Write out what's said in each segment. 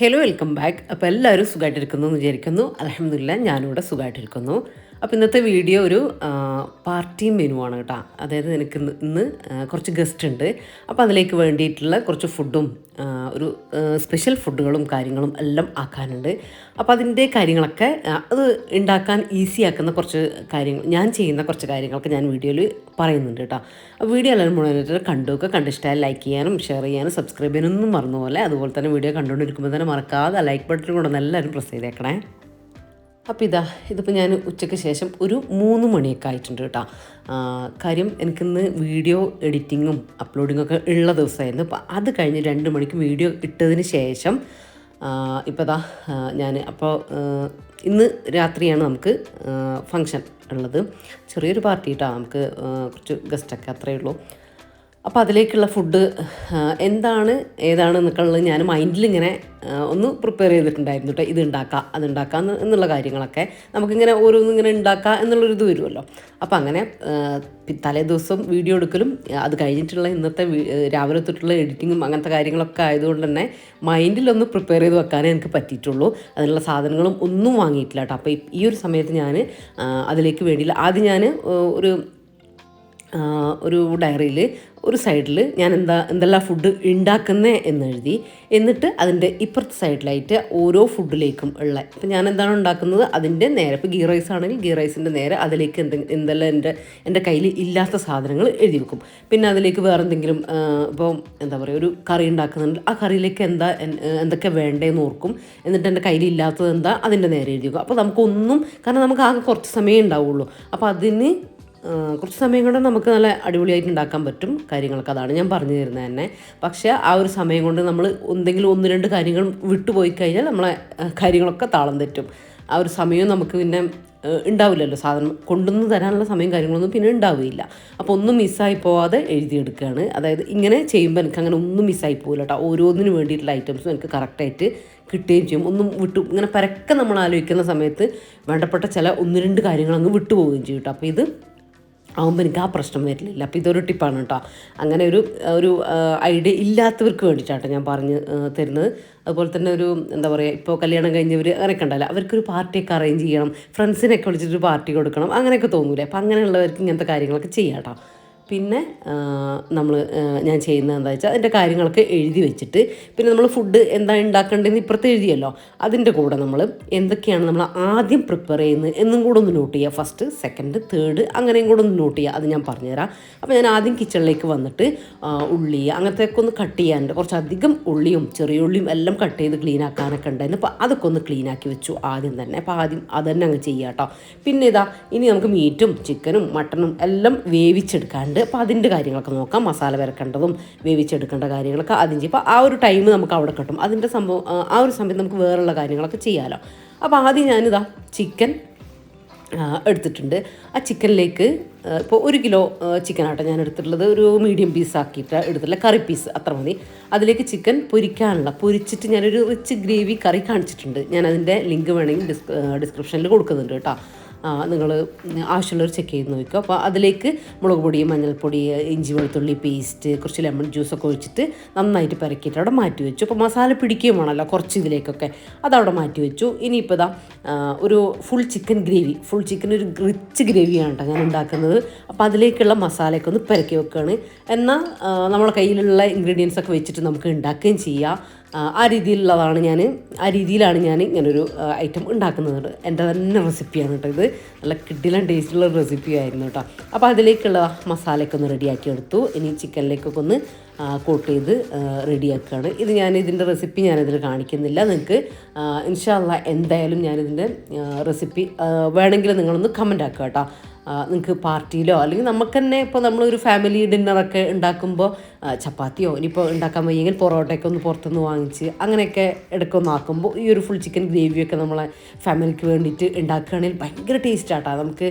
Hello welcome back. അപ്പോൾ എല്ലാവരും സുഖമായിട്ടിരിക്കുന്നു എന്ന് വിചാരിക്കുന്നു. അൽഹംദുലില്ലാ ഞാനിവിടെ സുഖമായിട്ടിരിക്കുന്നു. അപ്പോൾ ഇന്നത്തെ വീഡിയോ ഒരു പാർട്ടി മെനു ആണ് കേട്ടോ. അതായത് എനിക്ക് ഇന്ന് കുറച്ച് ഗസ്റ്റ് ഉണ്ട്. അപ്പോൾ അതിലേക്ക് വേണ്ടിയിട്ടുള്ള കുറച്ച് ഫുഡും ഒരു സ്പെഷ്യൽ ഫുഡുകളും കാര്യങ്ങളും എല്ലാം ആക്കാനുണ്ട്. അപ്പോൾ അതിൻ്റെ കാര്യങ്ങളൊക്കെ അത് ഉണ്ടാക്കാൻ ഈസി ആക്കുന്ന കുറച്ച് കാര്യങ്ങൾ, ഞാൻ ചെയ്യുന്ന കുറച്ച് കാര്യങ്ങളൊക്കെ ഞാൻ വീഡിയോയിൽ പറയുന്നുണ്ട് കേട്ടോ. വീഡിയോ എല്ലാവരും മുഴുവനായിട്ട് കണ്ടുവെക്കുക. കണ്ടിഷ്ടമായി ലൈക്ക് ചെയ്യാനും ഷെയർ ചെയ്യാനും സബ്സ്ക്രൈബ് ചെയ്യാനൊന്നും മറന്നു പോലെ. അതുപോലെ തന്നെ വീഡിയോ കണ്ടുകൊണ്ടിരിക്കുമ്പോൾ തന്നെ മറക്കാതെ ലൈക്ക് ബട്ടൺ കൂടെ എല്ലാവരും പ്രസ് ചെയ്തേക്കണേ. അപ്പോൾ ഇതിപ്പോൾ ഞാൻ ഉച്ചയ്ക്ക് ശേഷം ഒരു 3 മണിയൊക്കെ ആയിട്ടുണ്ട് കേട്ടോ. കാര്യം എനിക്കിന്ന് വീഡിയോ എഡിറ്റിങ്ങും അപ്ലോഡിങ്ങൊക്കെ ഉള്ള ദിവസമായിരുന്നു. അപ്പോൾ അത് കഴിഞ്ഞ് 2 മണിക്ക് വീഡിയോ ഇട്ടതിന് ശേഷം ഇപ്പോൾ ഞാൻ ഇന്ന് രാത്രിയാണ് നമുക്ക് ഫങ്ഷൻ ഉള്ളത്. ചെറിയൊരു പാർട്ടി കേട്ടോ, നമുക്ക് കുറച്ച് ഗസ്റ്റൊക്കെ അത്രയേ ഉള്ളൂ. അപ്പോൾ അതിലേക്കുള്ള ഫുഡ് ഏതാണ് എന്നൊക്കെയുള്ളത് ഞാൻ മൈൻഡിലിങ്ങനെ ഒന്ന് പ്രിപ്പയർ ചെയ്തിട്ടുണ്ടായിരുന്നു കേട്ടോ. ഇത് ഉണ്ടാക്കാം അതുണ്ടാക്കാം എന്നുള്ള കാര്യങ്ങളൊക്കെ നമുക്കിങ്ങനെ ഓരോന്നിങ്ങനെ ഉണ്ടാക്കാം എന്നുള്ളൊരിത് വരുമല്ലോ. അപ്പോൾ അങ്ങനെ തലേ ദിവസം വീഡിയോ എടുക്കലും അത് കഴിഞ്ഞിട്ടുള്ള ഇന്നത്തെ രാവിലെ തൊട്ടുള്ള എഡിറ്റിങ്ങും അങ്ങനത്തെ കാര്യങ്ങളൊക്കെ ആയതുകൊണ്ട് തന്നെ മൈൻഡിലൊന്ന് പ്രിപ്പയർ ചെയ്ത് വെക്കാനേ എനിക്ക് പറ്റിയിട്ടുള്ളൂ. അതിനുള്ള സാധനങ്ങളും ഒന്നും വാങ്ങിയിട്ടില്ല കേട്ടോ. അപ്പോൾ ഈ ഒരു സമയത്ത് ഞാൻ അതിലേക്ക് വേണ്ടിയില്ല. ആദ്യം ഞാൻ ഒരു ഡയറിയിൽ ഒരു സൈഡിൽ ഞാൻ എന്തെല്ലാം ഫുഡ് ഉണ്ടാക്കുന്നത് എന്നെഴുതി. എന്നിട്ട് അതിൻ്റെ ഇപ്പുറത്തെ സൈഡിലായിട്ട് ഓരോ ഫുഡിലേക്കും ഉള്ള, ഇപ്പം ഞാൻ എന്താണ് ഉണ്ടാക്കുന്നത് അതിൻ്റെ നേരെ, ഇപ്പോൾ ഗീ റൈസ് ആണെങ്കിൽ ഗീ റൈസിൻ്റെ നേരെ അതിലേക്ക് എന്തെല്ലാം എൻ്റെ കയ്യിൽ ഇല്ലാത്ത സാധനങ്ങൾ എഴുതി വെക്കും. പിന്നെ അതിലേക്ക് വേറെ എന്തെങ്കിലും ഇപ്പോൾ എന്താ പറയുക, ഒരു കറി ഉണ്ടാക്കുന്നുണ്ട്, ആ കറിയിലേക്ക് എന്തൊക്കെ വേണ്ടതെന്ന് ഓർക്കും. എന്നിട്ട് എൻ്റെ കയ്യിൽ ഇല്ലാത്തത് എന്താ അതിൻ്റെ നേരെ എഴുതി വെക്കും. അപ്പോൾ നമുക്കൊന്നും, കാരണം നമുക്ക് ആകെ കുറച്ച് സമയമേ ഉണ്ടാവുള്ളൂ. അപ്പോൾ അതിന് കുറച്ച് സമയം കൊണ്ട് നമുക്ക് നല്ല അടിപൊളിയായിട്ട് ഉണ്ടാക്കാൻ പറ്റും കാര്യങ്ങളൊക്കെ. അതാണ് ഞാൻ പറഞ്ഞു തരുന്നത് തന്നെ. പക്ഷേ ആ ഒരു സമയം കൊണ്ട് നമ്മൾ എന്തെങ്കിലും 1-2 കാര്യങ്ങൾ വിട്ടുപോയി കഴിഞ്ഞാൽ നമ്മളെ കാര്യങ്ങളൊക്കെ താളം തെറ്റും. ആ ഒരു സമയം നമുക്ക് പിന്നെ ഉണ്ടാവില്ലല്ലോ, സാധനം കൊണ്ടുവന്ന് തരാനുള്ള സമയം കാര്യങ്ങളൊന്നും പിന്നെ ഉണ്ടാവുകയില്ല. അപ്പോൾ ഒന്നും മിസ്സായി പോവാതെ എഴുതിയെടുക്കുകയാണ്. അതായത് ഇങ്ങനെ ചെയ്യുമ്പോൾ എനിക്ക് അങ്ങനെ ഒന്നും മിസ്സായി പോകില്ല കേട്ടോ. ഓരോന്നിനും വേണ്ടിയിട്ടുള്ള ഐറ്റംസും എനിക്ക് കറക്റ്റായിട്ട് കിട്ടുകയും ചെയ്യും. ഒന്നും ഇങ്ങനെ പരക്കെ നമ്മൾ ആലോചിക്കുന്ന സമയത്ത് വേണ്ടപ്പെട്ട ചില 1-2 കാര്യങ്ങൾ അങ്ങ് വിട്ടുപോവുകയും ചെയ്യും കേട്ടോ. അപ്പോൾ ഇത് ആകുമ്പോൾ എനിക്ക് ആ പ്രശ്നം വരില്ല. അപ്പോൾ ഇതൊരു ടിപ്പാണ് കേട്ടോ. അങ്ങനെ ഒരു ഐഡിയ ഇല്ലാത്തവർക്ക് വേണ്ടിയിട്ടാണ് ഞാൻ പറഞ്ഞു തരുന്നത്. അതുപോലെ തന്നെ എന്താ പറയുക, ഇപ്പോൾ കല്യാണം കഴിഞ്ഞവർ അങ്ങനെയൊക്കെ ഉണ്ടല്ലോ, അവർക്കൊരു പാർട്ടിയൊക്കെ അറേഞ്ച് ചെയ്യണം, ഫ്രണ്ട്സിനൊക്കെ വിളിച്ചിട്ട് പാർട്ടി കൊടുക്കണം, അങ്ങനെയൊക്കെ തോന്നൂലേ. അപ്പോൾ അങ്ങനെയുള്ളവർക്ക് ഇങ്ങനത്തെ കാര്യങ്ങളൊക്കെ ചെയ്യാം കേട്ടോ. പിന്നെ ഞാൻ ചെയ്യുന്നത് എന്താ വെച്ചാൽ അതിൻ്റെ കാര്യങ്ങളൊക്കെ എഴുതി വെച്ചിട്ട്, പിന്നെ നമ്മൾ ഫുഡ് എന്താ ഉണ്ടാക്കേണ്ടതെന്ന് ഇപ്പുറത്ത് എഴുതിയല്ലോ, അതിൻ്റെ കൂടെ നമ്മൾ എന്തൊക്കെയാണ് നമ്മൾ ആദ്യം പ്രിപ്പയർ ചെയ്യുന്നത് എന്നും കൂടെ ഒന്ന് നോട്ട് ചെയ്യുക. ഫസ്റ്റ്, സെക്കൻഡ്, തേർഡ് അങ്ങനെയും കൂടെ ഒന്ന് നോട്ട് ചെയ്യുക. അത് ഞാൻ പറഞ്ഞുതരാം. അപ്പോൾ ഞാൻ ആദ്യം കിച്ചണിലേക്ക് വന്നിട്ട് ഉള്ളി അങ്ങനത്തെയൊക്കെ ഒന്ന് കട്ട് ചെയ്യാനുണ്ട്. കുറച്ചധികം ഉള്ളിയും ചെറിയ ഉള്ളിയും എല്ലാം കട്ട് ചെയ്ത് ക്ലീൻ ആക്കാനൊക്കെ ഉണ്ടായിരുന്നു. അപ്പോൾ അതൊക്കെ ഒന്ന് ക്ലീൻ ആക്കി വെച്ചു ആദ്യം തന്നെ. അപ്പോൾ ആദ്യം അത് തന്നെ അങ്ങ് ചെയ്യാം കേട്ടോ. പിന്നെ ഇനി നമുക്ക് മീറ്റും ചിക്കനും മട്ടനും എല്ലാം വേവിച്ചെടുക്കാണ്ട്. അപ്പോൾ അതിൻ്റെ കാര്യങ്ങളൊക്കെ നോക്കാം. മസാല വരക്കേണ്ടതും വേവിച്ചെടുക്കേണ്ട കാര്യങ്ങളൊക്കെ ആദ്യം ചെയ്യും. അപ്പോൾ ആ ഒരു ടൈം നമുക്ക് അവിടെ കിട്ടും. അതിൻ്റെ സംഭവം ആ ഒരു സമയത്ത് നമുക്ക് വേറെയുള്ള കാര്യങ്ങളൊക്കെ ചെയ്യാമല്ലോ. അപ്പോൾ ആദ്യം ഞാനിതാ ചിക്കൻ എടുത്തിട്ടുണ്ട്. ആ ചിക്കനിലേക്ക് ഇപ്പോൾ 1 കിലോ ചിക്കനാട്ടോ ഞാൻ എടുത്തിട്ടുള്ളത്. ഒരു മീഡിയം പീസ് ആക്കിയിട്ട് എടുത്തിട്ടുള്ള കറി പീസ് അത്ര മതി. അതിലേക്ക് ചിക്കൻ പൊരിച്ചിട്ട് ഞാനൊരു റിച്ച് ഗ്രേവി കറി കാണിച്ചിട്ടുണ്ട്. ഞാൻ അതിൻ്റെ ലിങ്ക് വേണമെങ്കിൽ ഡിസ്ക്രിപ്ഷനിൽ കൊടുക്കുന്നുണ്ട് കേട്ടോ. നിങ്ങൾ ആവശ്യമുള്ളവർ ചെക്ക് ചെയ്ത് നോക്കുക. അപ്പോൾ അതിലേക്ക് മുളക് പൊടി, മഞ്ഞൾപ്പൊടി, ഇഞ്ചി വെളുത്തുള്ളി പേസ്റ്റ്, കുറച്ച് ലെമൺ ജ്യൂസൊക്കെ ഒഴിച്ചിട്ട് നന്നായിട്ട് പെരക്കിയിട്ട് അവിടെ മാറ്റി വെച്ചു. അപ്പോൾ മസാല പിടിക്കുകയും വേണമല്ലോ കുറച്ച് ഇതിലേക്കൊക്കെ, അതവിടെ മാറ്റി വെച്ചു. ഇനിയിപ്പോൾ ഒരു ഫുൾ ചിക്കൻ ഒരു റിച്ച് ഗ്രേവിയാണ് കേട്ടോ ഞാൻ ഉണ്ടാക്കുന്നത്. അപ്പോൾ അതിലേക്കുള്ള മസാലയൊക്കെ ഒന്ന് പെരക്കി വെക്കുകയാണ്. എന്നാൽ നമ്മളെ കയ്യിലുള്ള ഇൻഗ്രീഡിയൻസ് ഒക്കെ വെച്ചിട്ട് നമുക്ക് ഉണ്ടാക്കുകയും ചെയ്യാം. ആ രീതിയിലാണ് ഞാൻ ഇങ്ങനൊരു ഐറ്റം ഉണ്ടാക്കുന്നത്. എൻ്റെ തന്നെ റെസിപ്പിയാണ് കേട്ടോ ഇത്. നല്ല കിടിലൻ ടേസ്റ്റുള്ള റെസിപ്പി ആയിരുന്നു കേട്ടോ. അപ്പോൾ അതിലേക്കുള്ള മസാലയൊക്കെ ഒന്ന് റെഡിയാക്കി എടുത്തു. ഇനി ചിക്കനിലേക്കൊക്കെ ഒന്ന് കോട്ട് ചെയ്ത് റെഡിയാക്കുകയാണ്. ഇതിൻ്റെ റെസിപ്പി ഞാനിതിൽ കാണിക്കുന്നില്ല. നിങ്ങൾക്ക് ഇൻഷാ അല്ലാഹ് എന്തായാലും ഞാനിതിൻ്റെ റെസിപ്പി വേണമെങ്കിൽ നിങ്ങളൊന്ന് കമൻ്റ് ആക്കുക കേട്ടോ. നിങ്ങൾക്ക് പാർട്ടിയിലോ അല്ലെങ്കിൽ നമുക്ക് തന്നെ ഇപ്പോൾ നമ്മളൊരു ഫാമിലി ഡിന്നറൊക്കെ ഉണ്ടാക്കുമ്പോൾ ചപ്പാത്തിയോ ഇനിയിപ്പോൾ ഉണ്ടാക്കാൻ വയ്യെങ്കിൽ പൊറോട്ടയൊക്കെ ഒന്ന് പുറത്തുനിന്ന് വാങ്ങിച്ച് അങ്ങനെയൊക്കെ ഇടയ്ക്കൊന്ന് ആക്കുമ്പോൾ ഈ ഒരു ഫുൾ ചിക്കൻ ഗ്രേവിയൊക്കെ നമ്മളെ ഫാമിലിക്ക് വേണ്ടിയിട്ട് ഉണ്ടാക്കുകയാണെങ്കിൽ ഭയങ്കര ടേസ്റ്റാട്ടോ. നമുക്ക്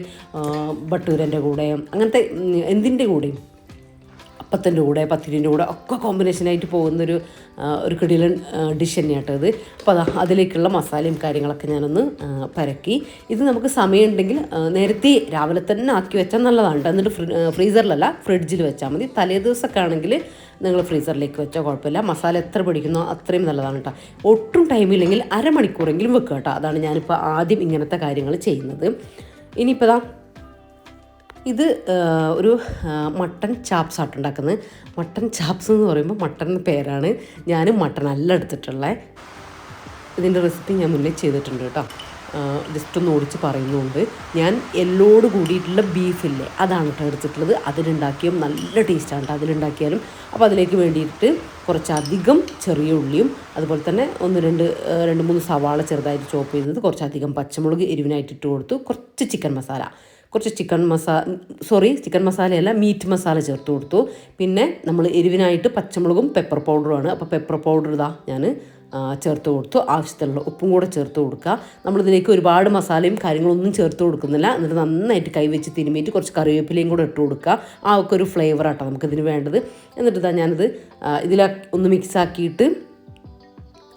ബട്ടൂരൻ്റെ കൂടെയും അങ്ങനത്തെ എന്തിൻ്റെ കൂടെയും, അപ്പത്തിൻ്റെ കൂടെ പത്തിരിൻ്റെ കൂടെ ഒക്കെ കോമ്പിനേഷനായിട്ട് പോകുന്നൊരു കിടിലൻ ഡിഷ് തന്നെയാട്ടോ ഇത്. അപ്പോൾ അതിലേക്കുള്ള മസാലയും കാര്യങ്ങളൊക്കെ ഞാനൊന്ന് പരക്കി. ഇത് നമുക്ക് സമയമുണ്ടെങ്കിൽ നേരത്തെ രാവിലെ തന്നെ ആക്കി വെച്ചാൽ നല്ലതാണ്. എന്നിട്ട് ഫ്രീസറിലല്ല ഫ്രിഡ്ജിൽ വെച്ചാൽ മതി. തലേ ദിവസമൊക്കെ ആണെങ്കിൽ നിങ്ങൾ ഫ്രീസറിലേക്ക് വെച്ചാൽ കുഴപ്പമില്ല. മസാല എത്ര പിടിക്കുന്നോ അത്രയും നല്ലതാണ് കേട്ടോ. ഒട്ടും ടൈമില്ലെങ്കിൽ അരമണിക്കൂറെങ്കിലും വെക്കുക കേട്ടോ. അതാണ് ഞാനിപ്പോൾ ആദ്യം ഇങ്ങനത്തെ കാര്യങ്ങൾ ചെയ്യുന്നത്. ഇനിയിപ്പോൾ ഇത് ഒരു മട്ടൺ ചാപ്സ് ആയിട്ട് ഉണ്ടാക്കുന്നത്. മട്ടൺ ചാപ്സ് എന്ന് പറയുമ്പോൾ മട്ടൺ പേരാണ്, ഞാൻ മട്ടൺ അല്ല എടുത്തിട്ടുള്ളത്. ഇതിൻ്റെ റെസിപ്പി ഞാൻ മുന്നേ ചെയ്തിട്ടുണ്ട് കേട്ടോ. ജസ്റ്റ് ഒന്ന് ഓടിച്ച് പറയുന്നുണ്ട്. ഞാൻ എല്ലോട് കൂടിയിട്ടുള്ള ബീഫില്ലേ അതാണ് കേട്ടോ എടുത്തിട്ടുള്ളത്. അതിലുണ്ടാക്കിയും നല്ല ടേസ്റ്റാണ് കേട്ടോ അതിലുണ്ടാക്കിയാലും. അപ്പോൾ അതിലേക്ക് വേണ്ടിയിട്ട് കുറച്ചധികം ചെറിയ ഉള്ളിയും അതുപോലെ തന്നെ രണ്ട് മൂന്ന് സവാള ചെറുതായിട്ട് ചോപ്പ് ചെയ്തത്, കുറച്ചധികം പച്ചമുളക് എരിവിനായിട്ട് ഇട്ട് കൊടുത്തു, കുറച്ച് ചിക്കൻ മസാലയല്ല മീറ്റ് മസാല ചേർത്ത് കൊടുത്തു. പിന്നെ നമ്മൾ എരിവിനായിട്ട് പച്ചമുളകും പെപ്പർ പൗഡറുമാണ്. അപ്പോൾ പെപ്പർ പൗഡർ ഞാൻ ചേർത്ത് കൊടുത്തു. ആവശ്യത്തിനുള്ള ഉപ്പും കൂടെ ചേർത്ത് കൊടുക്കുക. നമ്മളിതിലേക്ക് ഒരുപാട് മസാലയും കാര്യങ്ങളൊന്നും ചേർത്ത് കൊടുക്കുന്നില്ല. എന്നിട്ട് നന്നായിട്ട് കൈവച്ച് തിരുമ്മിയിട്ട് കുറച്ച് കറിവേപ്പിലയും കൂടെ ഇട്ട് കൊടുക്കുക. ആ ഒക്കെ ഒരു ഫ്ലേവറാട്ടോ നമുക്കിതിന് വേണ്ടത്. എന്നിട്ട് ഞാനിത് ഒന്ന് മിക്സാക്കിയിട്ട്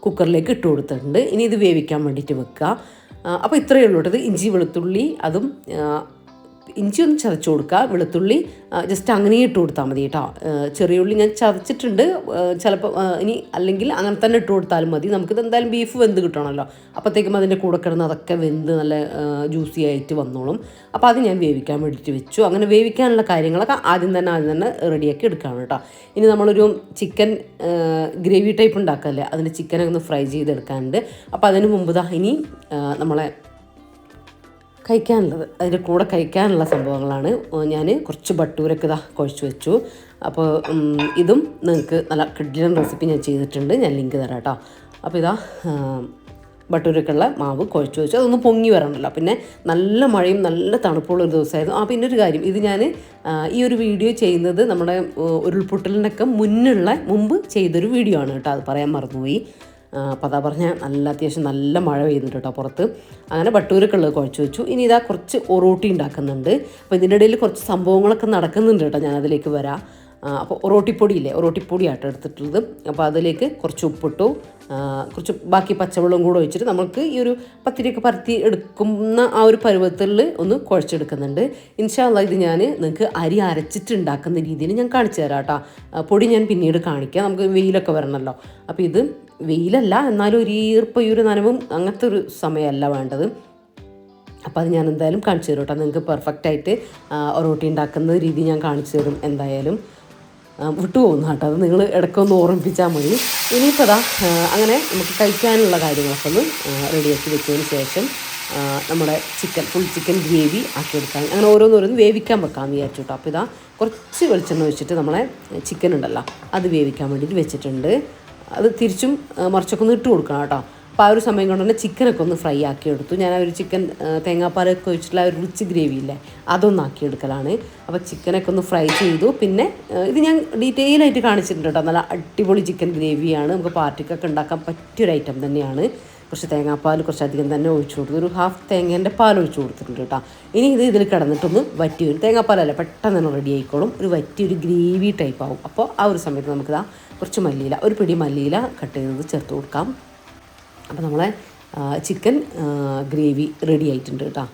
കുക്കറിലേക്ക് ഇട്ട് കൊടുത്തിട്ടുണ്ട്. ഇനി ഇത് വേവിക്കാൻ വേണ്ടിയിട്ട് വെക്കുക. അപ്പോൾ ഇത്രയേ ഉള്ളൂ കേട്ടോ. ഇഞ്ചി വെളുത്തുള്ളി അതും ഇഞ്ചി ഒന്ന് ചതച്ച് കൊടുക്കുക, വെളുത്തുള്ളി ജസ്റ്റ് അങ്ങനെ ഇട്ട് കൊടുത്താൽ മതി കേട്ടോ. ചെറിയ ഉള്ളി ഞാൻ ചതച്ചിട്ടുണ്ട്, ചിലപ്പോൾ ഇനി അല്ലെങ്കിൽ അങ്ങനെ തന്നെ ഇട്ട് കൊടുത്താലും മതി. നമുക്കിത് എന്തായാലും ബീഫ് വെന്ത് കിട്ടണമല്ലോ. അപ്പോഴത്തേക്കും അതിൻ്റെ കൂടെ കിടന്ന് അതൊക്കെ വെന്ത് നല്ല ജ്യൂസി ആയിട്ട് വന്നോളും. അപ്പോൾ അത് ഞാൻ വേവിക്കാൻ വേണ്ടിയിട്ട് വെച്ചു. അങ്ങനെ വേവിക്കാനുള്ള കാര്യങ്ങളൊക്കെ ആദ്യം തന്നെ റെഡിയാക്കി എടുക്കുകയാണ് കേട്ടോ. ഇനി നമ്മളൊരു ചിക്കൻ ഗ്രേവി ടൈപ്പ് ഉണ്ടാക്കല്ലേ, അതിൻ്റെ ചിക്കനൊക്കെ ഒന്ന് ഫ്രൈ ചെയ്തെടുക്കാനുണ്ട്. അപ്പോൾ അതിന് മുമ്പ് ഇനി നമ്മളെ അതിൻ്റെ കൂടെ കഴിക്കാനുള്ള സംഭവങ്ങളാണ്. ഞാൻ കുറച്ച് ബട്ടൂരൊക്കെ കുഴച്ച് വെച്ചു. അപ്പോൾ ഇതും നിങ്ങൾക്ക് നല്ല കിഡിലൻ റെസിപ്പി ഞാൻ ചെയ്തിട്ടുണ്ട്, ഞാൻ ലിങ്ക് തരാം കേട്ടോ. അപ്പോൾ ബട്ടൂരൊക്കെയുള്ള മാവ് കുഴച്ച് വെച്ചു. അതൊന്ന് പൊങ്ങി വരണമല്ലോ. പിന്നെ നല്ല മഴയും നല്ല തണുപ്പുള്ളൊരു ദിവസമായിരുന്നു. പിന്നെ ഒരു കാര്യം, ഇത് ഞാൻ ഈ ഒരു വീഡിയോ ചെയ്യുന്നത് നമ്മുടെ ഉരുൾപൊട്ടലിനൊക്കെ മുമ്പ് ചെയ്തൊരു വീഡിയോ ആണ് കേട്ടോ. അത് പറയാൻ മറന്നുപോയി. അപ്പോൾ അതാ പറഞ്ഞാൽ അത്യാവശ്യം നല്ല മഴ പെയ്യുന്നുണ്ട് കേട്ടോ പുറത്ത്. അങ്ങനെ ബട്ടൂരൊക്കെ ഉള്ളത് കുഴച്ച് വെച്ചു. ഇനി കുറച്ച് ഒറോട്ടി ഉണ്ടാക്കുന്നുണ്ട്. അപ്പോൾ ഇതിൻ്റെ ഇടയിൽ കുറച്ച് സംഭവങ്ങളൊക്കെ നടക്കുന്നുണ്ട് കേട്ടോ, ഞാനതിലേക്ക് വരാം. അപ്പോൾ ഒറോട്ടിപ്പൊടിയാട്ടോ എടുത്തിട്ടുള്ളത്. അപ്പോൾ അതിലേക്ക് കുറച്ച് ഉപ്പിട്ടു, കുറച്ച് ബാക്കി പച്ചവെള്ളം കൂടെ ഒഴിച്ചിട്ട് നമുക്ക് ഈ ഒരു പത്തിരിയൊക്കെ പരത്തി എടുക്കുന്ന ആ ഒരു പരുവത്തിൽ ഒന്ന് കുഴച്ചെടുക്കുന്നുണ്ട്. ഇൻഷാ അല്ലാഹ് ഇത് ഞാൻ നിങ്ങൾക്ക് അരി അരച്ചിട്ട് ഉണ്ടാക്കുന്ന രീതിയിൽ ഞാൻ കാണിച്ചു തരാം കേട്ടോ. പൊടി ഞാൻ പിന്നീട് കാണിക്കാം, നമുക്ക് വെയിലൊക്കെ വരണമല്ലോ. അപ്പോൾ ഇത് വെയിലല്ല, എന്നാലും ഒരു ഈ ഒരു നനവും അങ്ങനത്തെ ഒരു സമയമല്ല വേണ്ടത്. അപ്പോൾ അത് ഞാൻ എന്തായാലും കാണിച്ചു തരും കേട്ടോ. നിങ്ങൾക്ക് പെർഫെക്റ്റായിട്ട് ഒറോട്ടി ഉണ്ടാക്കുന്ന രീതി ഞാൻ കാണിച്ചു തരും. എന്തായാലും വിട്ടുപോകുന്ന കേട്ടോ, അത് നിങ്ങൾ ഇടയ്ക്കൊന്ന് ഓർമ്മിപ്പിച്ചാൽ മതി. ഇനിയിപ്പോൾ അങ്ങനെ നമുക്ക് കഴിക്കാനുള്ള കാര്യങ്ങളൊക്കെ ഒന്ന് റെഡിയാക്കി വെച്ചതിന് ശേഷം നമ്മുടെ ഫുൾ ചിക്കൻ ഗ്രേവി ആക്കിയെടുക്കാൻ അങ്ങനെ ഓരോന്നോരോന്ന് വേവിക്കാൻ വെക്കാമെന്ന് വിചാരിച്ചു കേട്ടോ. അപ്പോൾ കുറച്ച് വെളിച്ചെണ്ണ വെച്ചിട്ട് നമ്മളെ ചിക്കൻ ഉണ്ടല്ലോ അത് വേവിക്കാൻ വേണ്ടിയിട്ട് വെച്ചിട്ടുണ്ട്. അത് തിരിച്ചും മറിച്ചൊക്കെ ഒന്ന് ഇട്ട് കൊടുക്കണം കേട്ടോ. അപ്പോൾ ആ ഒരു സമയം കൊണ്ട് തന്നെ ചിക്കനൊക്കെ ഒന്ന് ഫ്രൈ ആക്കി എടുത്തു. ഞാൻ ആ ഒരു ചിക്കൻ തേങ്ങാപ്പാലൊക്കെ ഒഴിച്ചിട്ടുള്ള ആ ഒരു റിച്ച് ഗ്രേവി ഇല്ലേ അതൊന്ന് ആക്കിയെടുക്കലാണ്. അപ്പോൾ ചിക്കനൊക്കെ ഒന്ന് ഫ്രൈ ചെയ്തു. പിന്നെ ഇത് ഞാൻ ഡീറ്റെയിൽ ആയിട്ട് കാണിച്ചിട്ടുണ്ട് കേട്ടോ. നല്ല അടിപൊളി ചിക്കൻ ഗ്രേവിയാണ്, നമുക്ക് പാർട്ടിക്കൊക്കെ ഉണ്ടാക്കാൻ പറ്റിയൊരു ഐറ്റം തന്നെയാണ്. കുറച്ച് തേങ്ങാപ്പാൽ കുറച്ചധികം തന്നെ ഒഴിച്ചു കൊടുത്തു, ഒരു ഹാഫ് തേങ്ങേൻ്റെ പാൽ ഒഴിച്ചു കൊടുത്തിട്ടുണ്ട് കേട്ടോ. ഇനി ഇതിൽ കിടന്നിട്ടൊന്ന് വറ്റി വരും. തേങ്ങാപ്പാലല്ല, പെട്ടെന്ന് തന്നെ റെഡി ആയിക്കോളും. ഒരു വറ്റിയൊരു ഗ്രേവി ടൈപ്പ് ആവും. അപ്പോൾ ആ ഒരു സമയത്ത് നമുക്കിതാ കുറച്ച് മല്ലിയില, ഒരു പിടി മല്ലിയില കട്ട് ചെയ്തത് ചേർത്ത് കൊടുക്കാം. അപ്പോൾ നമ്മളെ ചിക്കൻ ഗ്രേവി റെഡി ആയിട്ടുണ്ട് കേട്ടോ.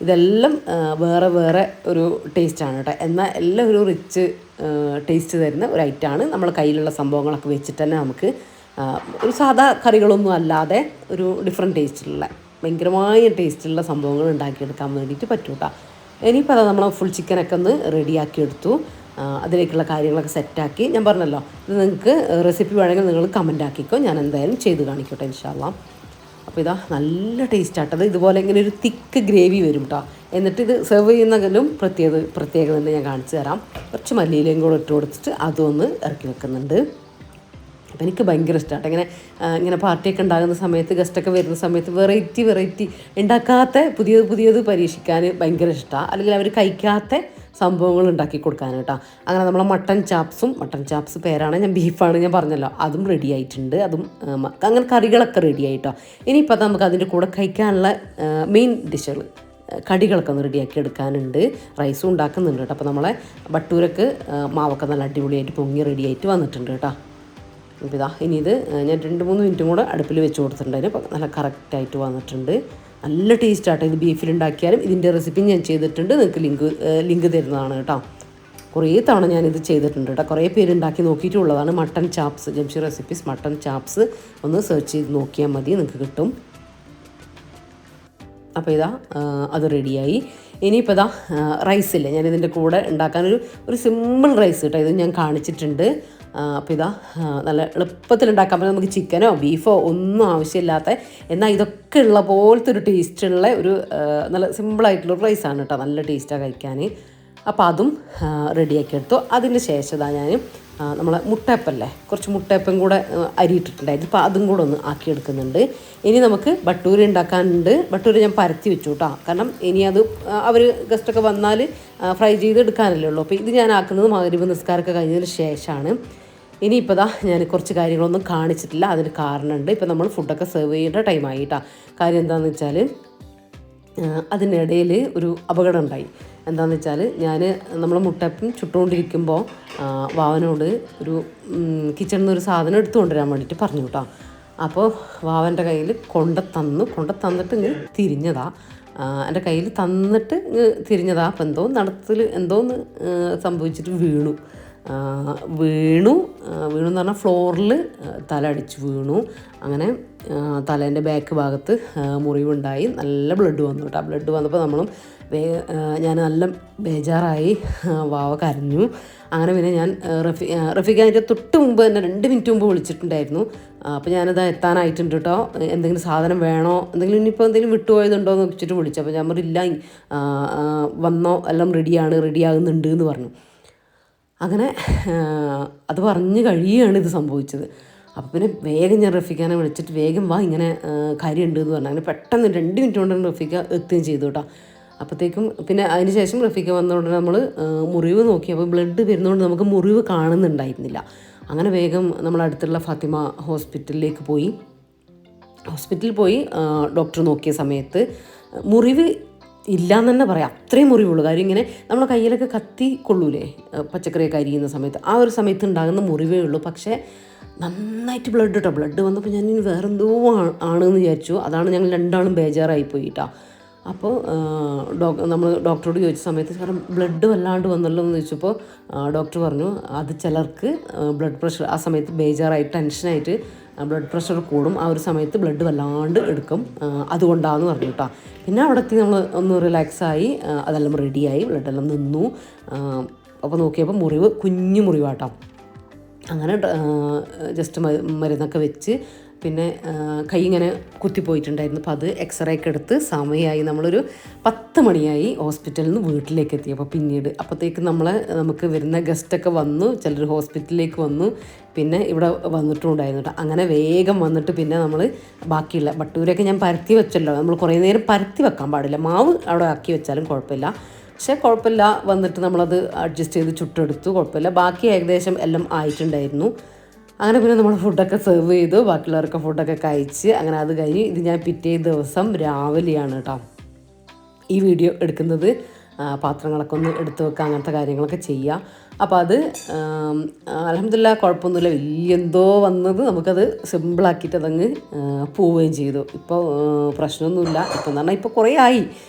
ഇതെല്ലാം വേറെ വേറെ ഒരു ടേസ്റ്റാണ് കേട്ടോ, എന്നാൽ എല്ലാം ഒരു റിച്ച് ടേസ്റ്റ് തരുന്ന ഒരു ഐറ്റമാണ്. നമ്മുടെ കയ്യിലുള്ള സംഭവങ്ങളൊക്കെ വെച്ചിട്ട് തന്നെ നമുക്ക് ഒരു സാധാ കറികളൊന്നും അല്ലാതെ ഒരു ഡിഫറെൻറ്റ് ടേസ്റ്റിലുള്ള ഭയങ്കരമായ ടേസ്റ്റുള്ള സംഭവങ്ങൾ ഉണ്ടാക്കിയെടുക്കാൻ വേണ്ടിയിട്ട് പറ്റും കേട്ടോ. ഇനിയിപ്പോൾ അത് നമ്മൾ ഫുൾ ചിക്കനൊക്കെ ഒന്ന് റെഡിയാക്കി എടുത്തു. അതിലേക്കുള്ള കാര്യങ്ങളൊക്കെ സെറ്റാക്കി. ഞാൻ പറഞ്ഞല്ലോ, ഇത് നിങ്ങൾക്ക് റെസിപ്പി വേണമെങ്കിൽ നിങ്ങൾ കമൻ്റ് ആക്കിക്കോ, ഞാൻ എന്തായാലും ചെയ്ത് കാണിക്കട്ടെ ഇൻഷാ അല്ലാഹ്. അപ്പോൾ നല്ല ടേസ്റ്റ് ആട്ടത്. ഇതുപോലെ ഇങ്ങനെ ഒരു തിക്ക് ഗ്രേവി വരും കേട്ടോ. എന്നിട്ട് ഇത് സെർവ് ചെയ്യുന്നതിലും പ്രത്യേകത ഞാൻ കാണിച്ചു തരാം. കുറച്ച് മല്ലിയിലയും കൂടെ ഇട്ട് കൊടുത്തിട്ട് അതൊന്ന് ഇറക്കി വെക്കുന്നുണ്ട്. അപ്പോൾ എനിക്ക് ഭയങ്കര ഇഷ്ടമാണ് ഇങ്ങനെ പാർട്ടിയൊക്കെ ഉണ്ടാകുന്ന സമയത്ത്, ഗസ്റ്റൊക്കെ വരുന്ന സമയത്ത് വെറൈറ്റി ഉണ്ടാക്കാത്ത പുതിയത് പരീക്ഷിക്കാൻ ഭയങ്കര ഇഷ്ടമാണ്. അല്ലെങ്കിൽ അവർ കഴിക്കാത്ത സംഭവങ്ങൾ ഉണ്ടാക്കി കൊടുക്കാൻ കേട്ടോ. അങ്ങനെ നമ്മളെ മട്ടൺ ചാപ്സ് പേരാണ്, ഞാൻ ബീഫാണ് ഞാൻ പറഞ്ഞല്ലോ, അതും റെഡി ആയിട്ടുണ്ട്. അങ്ങനെ കറികളൊക്കെ റെഡി ആയിട്ടോ. ഇനിയിപ്പോൾ നമുക്ക് അതിൻ്റെ കൂടെ കഴിക്കാനുള്ള മെയിൻ ഡിഷുകൾ കടികളൊക്കെ ഒന്ന് റെഡിയാക്കി എടുക്കാനുണ്ട്. റൈസും ഉണ്ടാക്കുന്നുണ്ട് കേട്ടോ. അപ്പോൾ നമ്മളെ ബട്ടൂരക്ക് മാവൊക്കെ നല്ല അടിപൊളിയായിട്ട് പൊങ്ങി റെഡിയായിട്ട് വന്നിട്ടുണ്ട് കേട്ടോ. അപ്പോൾ ഇനി ഇത് ഞാൻ 2-3 മിനിറ്റും കൂടെ അടുപ്പിൽ വെച്ച് കൊടുത്തിട്ടുണ്ടായിരുന്നു. അപ്പോൾ നല്ല കറക്റ്റായിട്ട് വന്നിട്ടുണ്ട്. നല്ല ടേസ്റ്റ് ആട്ടോ. ഇത് ബീഫിലുണ്ടാക്കിയാലും ഇതിൻ്റെ റെസിപ്പി ഞാൻ ചെയ്തിട്ടുണ്ട്, നിങ്ങൾക്ക് ലിങ്ക് തരുന്നതാണ് കേട്ടോ. കുറേ തവണ ഞാനിത് ചെയ്തിട്ടുണ്ട് കേട്ടോ. കുറേ പേര് ഉണ്ടാക്കി നോക്കിയിട്ടുള്ളതാണ്. Mutton chops, Jamshi recipes mutton chops ഒന്ന് സെർച്ച് ചെയ്ത് നോക്കിയാൽ മതി, നിങ്ങൾക്ക് കിട്ടും. അപ്പോൾ ഇതാ അത് റെഡിയായി. ഇനിയിപ്പോൾ ഇതാ റൈസില്ലേ, ഞാനിതിൻ്റെ കൂടെ ഉണ്ടാക്കാനൊരു സിമ്പിൾ റൈസ് കേട്ടോ, ഇത് ഞാൻ കാണിച്ചിട്ടുണ്ട്. അപ്പോൾ ഇതാ നല്ല എളുപ്പത്തിൽ ഉണ്ടാക്കാൻ പറ്റും. നമുക്ക് ചിക്കനോ ബീഫോ ഒന്നും ആവശ്യമില്ലാത്ത, എന്നാൽ ഇതൊക്കെ ഉള്ള പോലത്തെ ഒരു ടേസ്റ്റുള്ള ഒരു നല്ല സിമ്പിളായിട്ടുള്ള റൈസാണ് കേട്ടോ. നല്ല ടേസ്റ്റാണ് കഴിക്കാൻ. അപ്പോൾ അതും റെഡിയാക്കി എടുത്തു. അതിന് ശേഷം ഞാൻ നമ്മളെ മുട്ടയപ്പല്ലേ, കുറച്ച് മുട്ടയപ്പം കൂടെ അരിയിട്ടിട്ടുണ്ടായിരുന്നു. അപ്പോൾ അതും കൂടെ ഒന്ന് ആക്കിയെടുക്കുന്നുണ്ട്. ഇനി നമുക്ക് ബട്ടൂര ഉണ്ടാക്കാനുണ്ട്. ബട്ടൂര ഞാൻ പരത്തി വെച്ചു കേട്ടോ, കാരണം ഇനി അത് അവർ ഗസ്റ്റൊക്കെ വന്നാൽ ഫ്രൈ ചെയ്തെടുക്കാനല്ലേ ഉള്ളൂ. അപ്പോൾ ഇത് ഞാൻ ആക്കുന്നത് മഗ്‌രിബ് നിസ്കാരമൊക്കെ കഴിഞ്ഞതിന് ശേഷമാണ്. ഇനിയിപ്പോൾ ദാ ഞാൻ കുറച്ച് കാര്യങ്ങളൊന്നും കാണിച്ചിട്ടില്ല, അതിന് കാരണമുണ്ട്. ഇപ്പോൾ നമ്മൾ ഫുഡൊക്കെ സെർവ് ചെയ്യേണ്ട ടൈമായി കേട്ടോ. കാര്യം എന്താണെന്ന് വെച്ചാൽ അതിനിടയിൽ ഒരു അപകടം ഉണ്ടായി. എന്താണെന്ന് വെച്ചാൽ നമ്മൾ മുട്ടപ്പം ചുട്ടുകൊണ്ടിരിക്കുമ്പോൾ വാവനോട് ഒരു കിച്ചണിൽ നിന്ന് ഒരു സാധനം എടുത്തുകൊണ്ടുവരാൻ വേണ്ടിയിട്ട് പറഞ്ഞു കേട്ടോ. അപ്പോൾ വാവൻ്റെ കയ്യിൽ തന്നിട്ട് ഇങ്ങ് തിരിഞ്ഞതാ, എൻ്റെ കയ്യിൽ തന്നിട്ട് തിരിഞ്ഞതാ. അപ്പോൾ എന്തോന്ന് സംഭവിച്ചിട്ട് വീണു എന്ന് പറഞ്ഞാൽ ഫ്ലോറിൽ തല അടിച്ച് വീണു. അങ്ങനെ തലേൻ്റെ ബാക്ക് ഭാഗത്ത് മുറിവുണ്ടായി, നല്ല ബ്ലഡ് വന്നു കേട്ടോ. ബ്ലഡ് വന്നപ്പോൾ ഞാൻ നല്ല ബേജാറായി, വാവ കരഞ്ഞു. അങ്ങനെ പിന്നെ ഞാൻ റഫീഖ അതിൻ്റെ തൊട്ട് മുമ്പ് തന്നെ 2 മിനിറ്റ് മുമ്പ് വിളിച്ചിട്ടുണ്ടായിരുന്നു. അപ്പോൾ ഞാനത് എത്താനായിട്ടുണ്ട് കേട്ടോ, എന്തെങ്കിലും സാധനം വേണോ, എന്തെങ്കിലും വിട്ടുപോയതുണ്ടോ എന്ന് വെച്ചിട്ട് വിളിച്ചു. അപ്പോൾ ഞാൻ പറഞ്ഞില്ല, വന്നോ, എല്ലാം റെഡിയാകുന്നുണ്ട് എന്ന് പറഞ്ഞു. അങ്ങനെ അത് പറഞ്ഞ് കഴിയുകയാണ് ഇത് സംഭവിച്ചത്. അപ്പോൾ പിന്നെ വേഗം ഞാൻ റഫീഖാനെ വിളിച്ചിട്ട് വേഗം വാ, ഇങ്ങനെ കാര്യമുണ്ട് എന്ന് പറഞ്ഞു. അങ്ങനെ പെട്ടെന്ന് 2 മിനിറ്റ് കൊണ്ട് റഫീഖ എത്തുകയും ചെയ്തു കേട്ടോ. അപ്പോഴത്തേക്കും പിന്നെ അതിന് ശേഷം റഫീഖ വന്നതുകൊണ്ട് നമ്മൾ മുറിവ് നോക്കി. അപ്പോൾ ബ്ലഡ് വരുന്നതുകൊണ്ട് നമുക്ക് മുറിവ് കാണുന്നുണ്ടായിരുന്നില്ല. അങ്ങനെ വേഗം നമ്മൾ അടുത്തുള്ള ഫാത്തിമ ഹോസ്പിറ്റലിൽ പോയി ഡോക്ടർ നോക്കിയ സമയത്ത് മുറിവ് ഇല്ലയെന്ന് തന്നെ പറയാം, അത്രയും മുറിവുള്ളൂ. കാര്യം ഇങ്ങനെ നമ്മുടെ കയ്യിലൊക്കെ കത്തി കൊള്ളൂലേ പച്ചക്കറിയൊക്കെ അരിയുന്ന സമയത്ത്, ആ ഒരു സമയത്ത് ഉണ്ടാകുന്ന മുറിവേ ഉള്ളൂ. പക്ഷേ നന്നായിട്ട് ബ്ലഡ് വന്നപ്പോൾ ഞാൻ ഇനി വേറെന്തോ ആണെന്ന് വിചാരിച്ചു. അതാണ് ഞങ്ങൾ രണ്ടാളും ബേജാറായിപ്പോയി കേട്ടോ. അപ്പോൾ നമ്മൾ ഡോക്ടറോട് ചോദിച്ച സമയത്ത്, കാരണം ബ്ലഡ് വല്ലാണ്ട് വന്നല്ലോ എന്ന് ചോദിച്ചപ്പോൾ ഡോക്ടർ പറഞ്ഞു, അത് ചിലർക്ക് ബ്ലഡ് പ്രഷർ ആ സമയത്ത് ബേജാറായിട്ട് ടെൻഷനായിട്ട് ബ്ലഡ് പ്രഷർ കൂടും, ആ ഒരു സമയത്ത് ബ്ലഡ് വല്ലാണ്ട് എടുക്കും, അതുകൊണ്ടാണെന്ന് പറഞ്ഞു കേട്ടോ. പിന്നെ അവിടെ എത്തി നമ്മൾ ഒന്ന് റിലാക്സായി, അതെല്ലാം റെഡിയായി, ബ്ലഡെല്ലാം നിന്നു. അപ്പോൾ നോക്കിയപ്പോൾ കുഞ്ഞു മുറിവാട്ടോ. അങ്ങനെ ജസ്റ്റ് മരുന്നൊക്കെ വെച്ച് പിന്നെ കൈ ഇങ്ങനെ കുത്തിപ്പോയിട്ടുണ്ടായിരുന്നു. അപ്പോൾ അത് എക്സ്റേ ഒക്കെ എടുത്ത് സമയമായി, നമ്മളൊരു 10 മണിയായി ഹോസ്പിറ്റലിൽ നിന്ന് വീട്ടിലേക്ക് എത്തി. അപ്പോൾ പിന്നീട് അപ്പോഴത്തേക്ക് നമുക്ക് വരുന്ന ഗസ്റ്റൊക്കെ വന്നു, ചിലർ ഹോസ്പിറ്റലിലേക്ക് വന്നു, പിന്നെ ഇവിടെ വന്നിട്ടുണ്ടായിരുന്നു കേട്ടോ. അങ്ങനെ വേഗം വന്നിട്ട് പിന്നെ നമ്മൾ ബാക്കിയുള്ള ബട്ടൂരൊക്കെ ഞാൻ പരത്തി വെച്ചല്ലോ, നമ്മൾ കുറേ നേരം പരത്തി വെക്കാൻ പാടില്ല, മാവ് അവിടെ ആക്കി വെച്ചാലും കുഴപ്പമില്ല. പക്ഷേ കുഴപ്പമില്ല, വന്നിട്ട് നമ്മളത് അഡ്ജസ്റ്റ് ചെയ്ത് ചുട്ടെടുത്തു, കുഴപ്പമില്ല. ബാക്കി ഏകദേശം എല്ലാം ആയിട്ടുണ്ടായിരുന്നു. അങ്ങനെ പിന്നെ നമ്മൾ ഫുഡൊക്കെ സെർവ് ചെയ്തു, ബാക്കിയുള്ളവർക്ക് ഫുഡൊക്കെ കഴിച്ച് അങ്ങനെ അത് കഴിഞ്ഞ്. ഇത് ഞാൻ പിറ്റേ ദിവസം രാവിലെയാണ് കേട്ടോ ഈ വീഡിയോ എടുക്കുന്നത്. പാത്രങ്ങളൊക്കെ ഒന്ന് എടുത്തു വെക്കുക, അങ്ങനത്തെ കാര്യങ്ങളൊക്കെ ചെയ്യുക. അപ്പോൾ അത് അൽഹംദുലില്ലാഹ് കുഴപ്പമൊന്നുമില്ല, വലിയെന്തോ വന്നത് നമുക്കത് സിമ്പിളാക്കിയിട്ട് അതങ്ങ് പോവുകയും ചെയ്തു. ഇപ്പോൾ പ്രശ്നമൊന്നുമില്ല. ഇപ്പോൾ എന്ന് പറഞ്ഞാൽ ഇപ്പോൾ കുറേ ആയി,